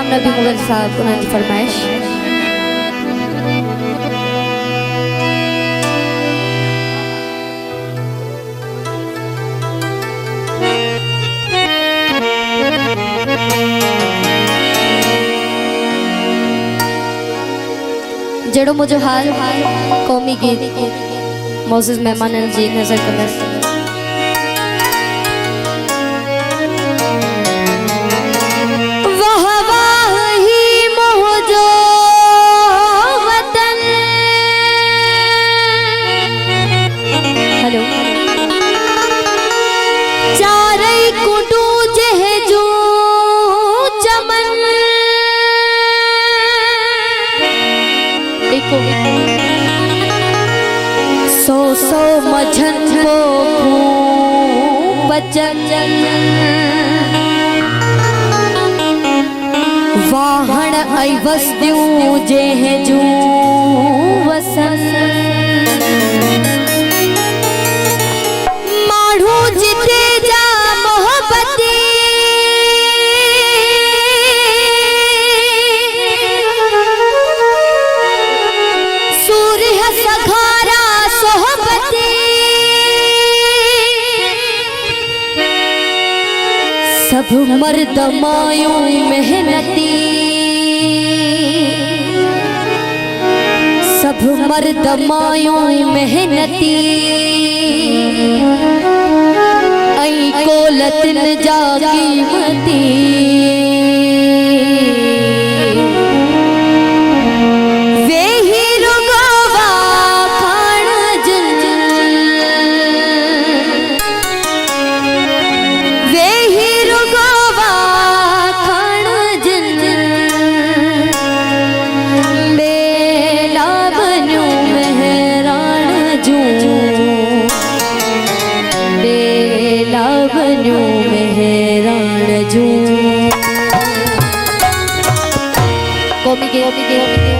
गुलाम नबी मुगल साहब उन्होंने फरमाइश। जड़ो मुझे हाल कौमी गीत मोज़िज़ मेहमान जी नजर कलस। हेलो चारई कुटू जहजू चमन एको सौ सौ मझन को बचन वाहण आई वस्तियों जहजू वसन जिते जा मोहब्बती सूर्य सखारा सोहबती सब मर्द मायूं मेहनती सब मर्द मायूं मेहनती कोलतन जा कीमती वे ही रुगवा खान जन वे ही रुगवा खान जन बेला बनू मेहरान जू बनू मेहरान जू। कौमी के